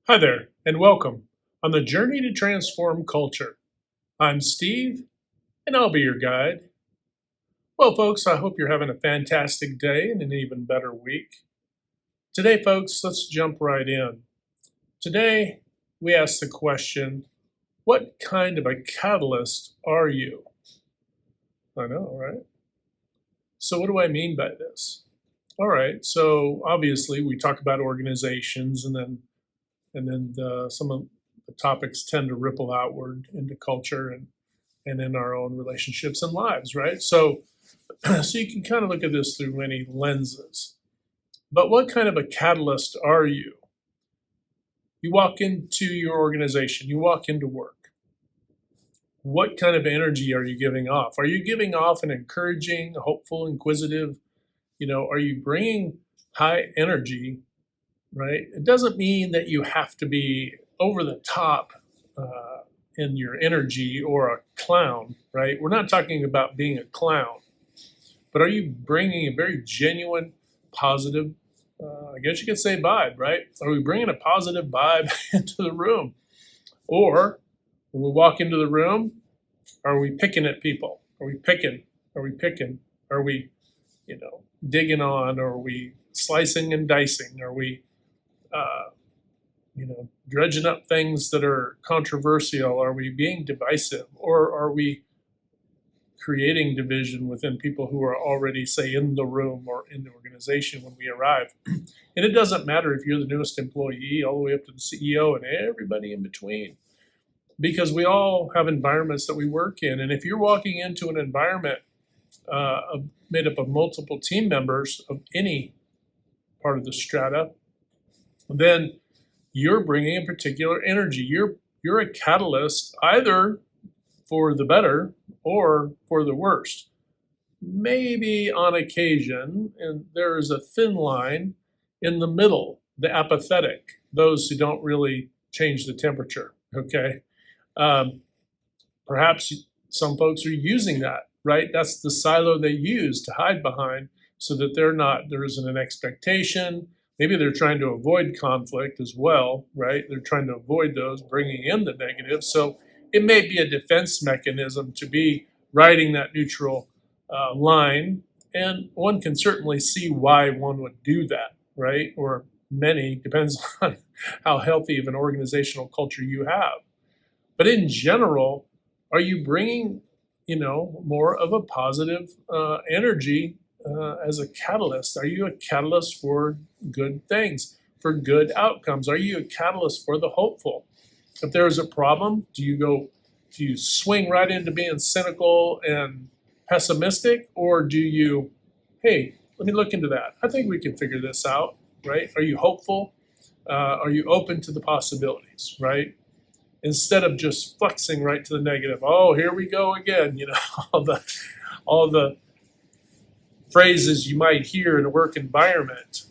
Hi there, and welcome on the journey to transform culture. I'm Steve, and I'll be your guide. Well, folks, I hope you're having a fantastic day and an even better week. Today, folks, let's jump right in. Today, we ask the question, what kind of a catalyst are you? I know, right? So, what do I mean by this? All right, so obviously, we talk about organizations, and then some of the topics tend to ripple outward into culture and in our own relationships and lives, right? So, so you can kind of look at this through many lenses. But what kind of a catalyst are you? You walk into your organization, you walk into work. What kind of energy are you giving off? Are you giving off an encouraging, hopeful, inquisitive? Are you bringing high energy, right? It doesn't mean that you have to be over the top in your energy or a clown, right? We're not talking about being a clown. But are you bringing a very genuine, positive, I guess you could say vibe, right? Are we bringing a positive vibe into the room? Or when we walk into the room, are we picking at people? Are we picking? Are we picking? Are we, digging on? Are we slicing and dicing? Are we, uh, dredging up things that are controversial? Are we being divisive? Or are we creating division within people who are already, say, in the room or in the organization when we arrive? And it doesn't matter if you're the newest employee, all the way up to the CEO and everybody in between, because we all have environments that we work in. And if you're walking into an environment made up of multiple team members of any part of the strata, then you're bringing a particular energy. You're a catalyst either for the better or for the worst. Maybe on occasion, and there is a thin line in the middle, the apathetic, those who don't really change the temperature. Okay. Um, Perhaps some folks are using that, right? That's the silo they use to hide behind so that there isn't an expectation. Maybe they're trying to avoid conflict as well, right? They're trying to avoid those, bringing in the negative. So it may be a defense mechanism to be riding that neutral line. And one can certainly see why one would do that, right? Or many, depends on how healthy of an organizational culture you have. But in general, are you bringing, more of a positive energy as a catalyst? Are you a catalyst for good things, for good outcomes? Are you a catalyst for the hopeful? If there's a problem, do you swing right into being cynical and pessimistic, or do you, hey, let me look into that. I think we can figure this out, right? Are you hopeful? Are you open to the possibilities, right? Instead of just flexing right to the negative. Oh, here we go again. All the phrases you might hear in a work environment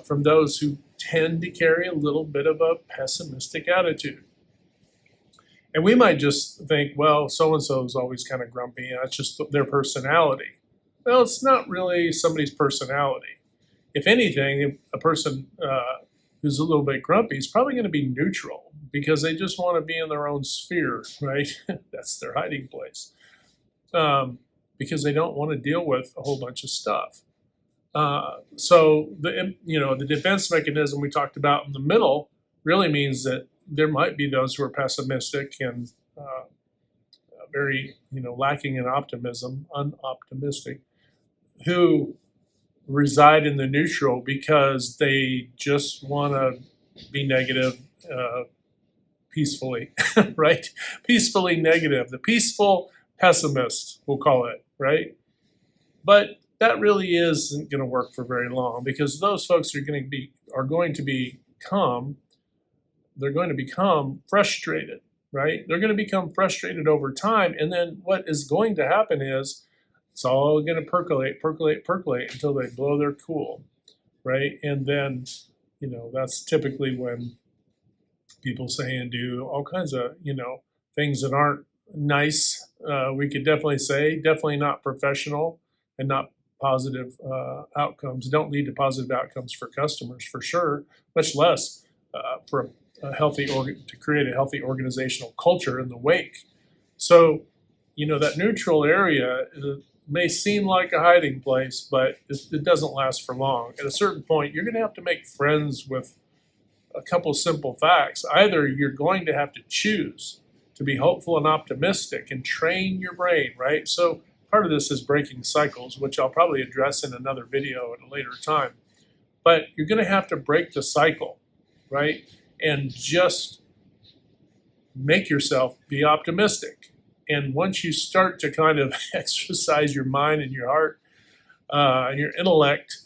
from those who tend to carry a little bit of a pessimistic attitude. And we might just think, well, so and so is always kind of grumpy. That's just their personality. Well, it's not really somebody's personality. If anything, a person who's a little bit grumpy is probably going to be neutral because they just want to be in their own sphere, right? That's their hiding place, because they don't want to deal with a whole bunch of stuff. So the defense mechanism we talked about in the middle really means that there might be those who are pessimistic and very lacking in optimism, unoptimistic, who reside in the neutral because they just want to be negative peacefully, right? Peacefully negative, the peaceful pessimist, we'll call it, right? But that really isn't going to work for very long because those folks are going to become they're going to become frustrated, right? They're going to become frustrated over time, and then what is going to happen is it's all going to percolate, percolate, percolate until they blow their cool, right? And then, that's typically when people say and do all kinds of, things that aren't nice. We could definitely say, definitely not professional and not positive outcomes. Don't lead to positive outcomes for customers for sure, much less for to create a healthy organizational culture in the wake. So, that neutral area may seem like a hiding place, but it doesn't last for long. At a certain point, you're going to have to make friends with a couple simple facts. Either you're going to have to choose to be hopeful and optimistic and train your brain, right? So part of this is breaking cycles, which I'll probably address in another video at a later time. But you're going to have to break the cycle, right? And just make yourself be optimistic. And once you start to kind of exercise your mind and your heart and your intellect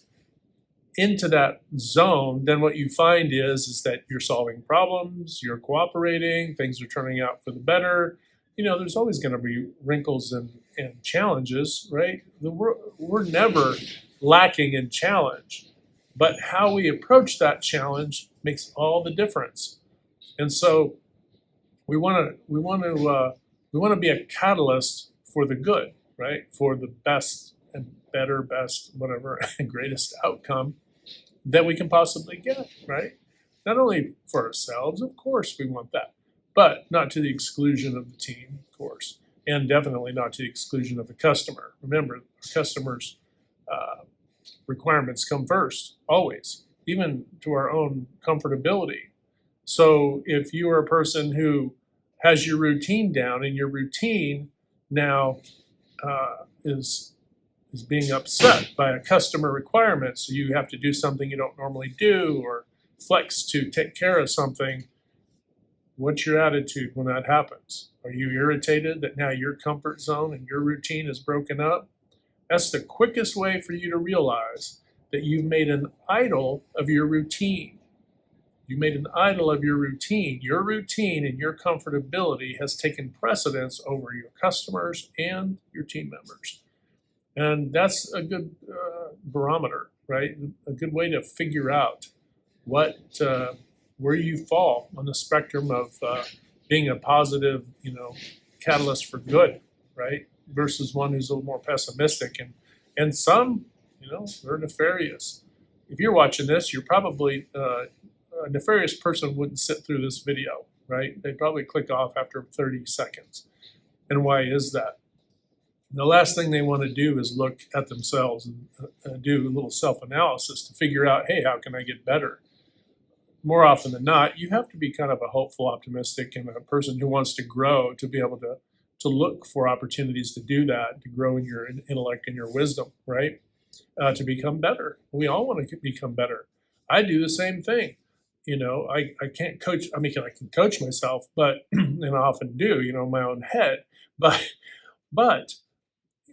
into that zone, then what you find is that you're solving problems, you're cooperating, things are turning out for the better. There's always going to be wrinkles and challenges, right? We're never lacking in challenge, but how we approach that challenge makes all the difference. And so we want to be a catalyst for the good, right? For the best and better, best, whatever, greatest outcome that we can possibly get, right? Not only for ourselves, of course we want that, but not to the exclusion of the team, of course, and definitely not to the exclusion of the customer. Remember, customers' requirements come first, always, even to our own comfortability. So if you are a person who has your routine down and your routine now is being upset by a customer requirement, so you have to do something you don't normally do or flex to take care of something, what's your attitude when that happens? Are you irritated that now your comfort zone and your routine is broken up? That's the quickest way for you to realize that you've made an idol of your routine. You made an idol of your routine. Your routine and your comfortability has taken precedence over your customers and your team members. And that's a good barometer, right? A good way to figure out where you fall on the spectrum of being a positive, catalyst for good, right? Versus one who's a little more pessimistic. And some, they're nefarious. If you're watching this, you're probably a nefarious person wouldn't sit through this video, right? They'd probably click off after 30 seconds. And why is that? The last thing they want to do is look at themselves and do a little self-analysis to figure out, hey, how can I get better? More often than not, you have to be kind of a hopeful, optimistic, and a person who wants to grow to be able to look for opportunities to do that, to grow in your intellect and your wisdom, right? To become better. We all want to become better. I do the same thing. I can't coach. I mean, I can coach myself, but and I often do, in my own head. But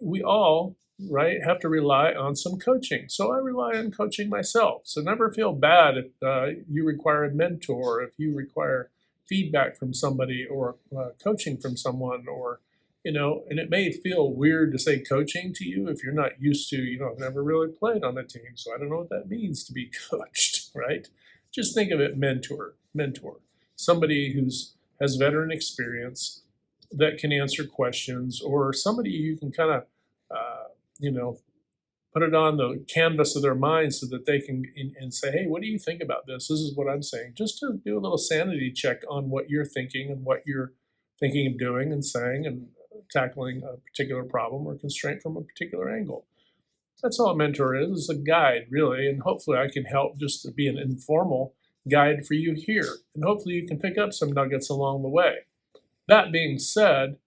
we all, right, have to rely on some coaching. So I rely on coaching myself. So never feel bad if you require a mentor, if you require feedback from somebody or coaching from someone, or and it may feel weird to say coaching to you if you're not used to, I've never really played on a team, so I don't know what that means to be coached, right? Just think of it mentor, somebody has veteran experience that can answer questions, or somebody you can kind of, put it on the canvas of their mind so that they can and say, hey, what do you think about this? This is what I'm saying. Just to do a little sanity check on what you're thinking and what you're thinking of doing and saying and tackling a particular problem or constraint from a particular angle. That's all a mentor is a guide, really, and hopefully I can help just to be an informal guide for you here, and hopefully you can pick up some nuggets along the way. That being said,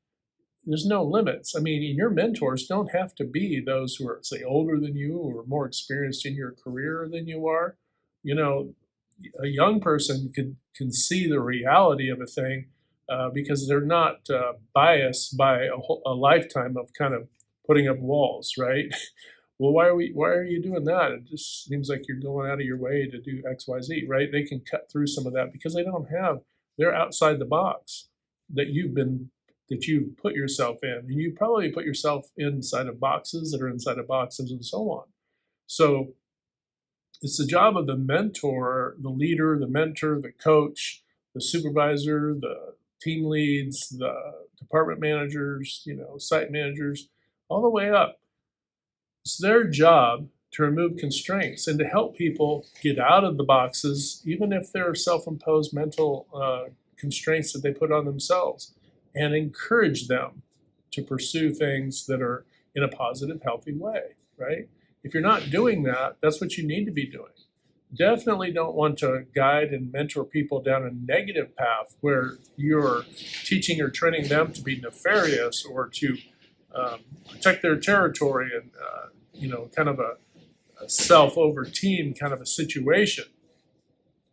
there's no limits. I mean, your mentors don't have to be those who are, say, older than you or more experienced in your career than you are. A young person can see the reality of a thing because they're not biased by a lifetime of kind of putting up walls, right? Well, why are you doing that? It just seems like you're going out of your way to do X, Y, Z, right? They can cut through some of that because they're outside the box that you've put yourself in. And you probably put yourself inside of boxes that are inside of boxes and so on. So it's the job of the mentor, the leader, the mentor, the coach, the supervisor, the team leads, the department managers, site managers, all the way up. It's their job to remove constraints and to help people get out of the boxes, even if they're self-imposed mental constraints that they put on themselves, and encourage them to pursue things that are in a positive, healthy way, right? If you're not doing that, that's what you need to be doing. Definitely don't want to guide and mentor people down a negative path where you're teaching or training them to be nefarious or to protect their territory and, kind of a self over team kind of a situation.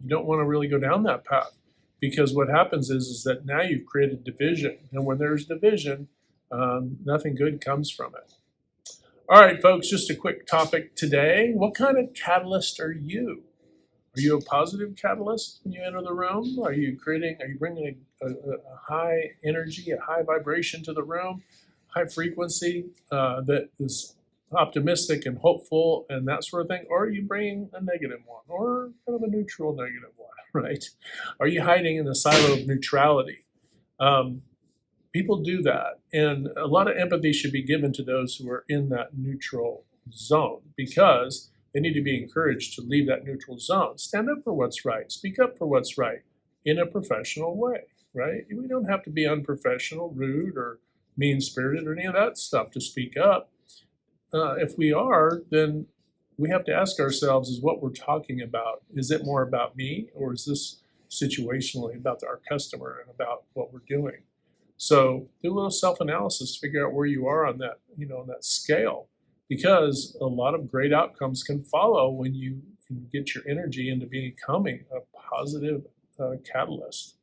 You don't want to really go down that path because what happens is that now you've created division. And when there's division, nothing good comes from it. All right, folks, just a quick topic today. What kind of catalyst are you? Are you a positive catalyst when you enter the room? Are you bringing a high energy, a high vibration to the room, high frequency that is optimistic and hopeful and that sort of thing? Or are you bringing a negative one or kind of a neutral negative one, right? Are you hiding in the silo of neutrality? People do that, and a lot of empathy should be given to those who are in that neutral zone because they need to be encouraged to leave that neutral zone. Stand up for what's right. Speak up for what's right in a professional way, right? We don't have to be unprofessional, rude, or mean-spirited or any of that stuff to speak up. If we are, then we have to ask ourselves, is what we're talking about, is it more about me or is this situationally about our customer and about what we're doing? So do a little self-analysis to figure out where you are on that, on that scale, because a lot of great outcomes can follow when you can get your energy into becoming a positive catalyst.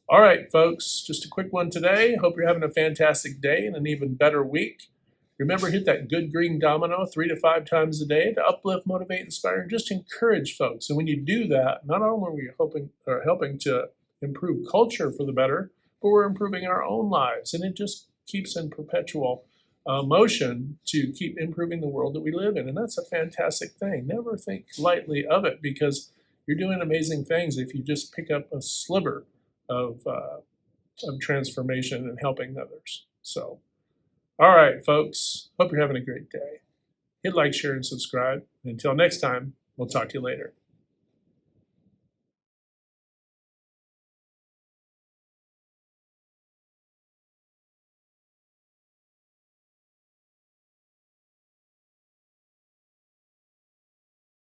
All right, folks, just a quick one today. Hope you're having a fantastic day and an even better week. Remember, hit that good green domino 3 to 5 times a day to uplift, motivate, inspire, and just encourage folks. And when you do that, not only are we helping to improve culture for the better, but we're improving our own lives. And it just keeps in perpetual motion to keep improving the world that we live in. And that's a fantastic thing. Never think lightly of it because you're doing amazing things if you just pick up a sliver of transformation and helping others. So, all right, folks, hope you're having a great day. Hit like, share, and subscribe. Until next time, we'll talk to you later.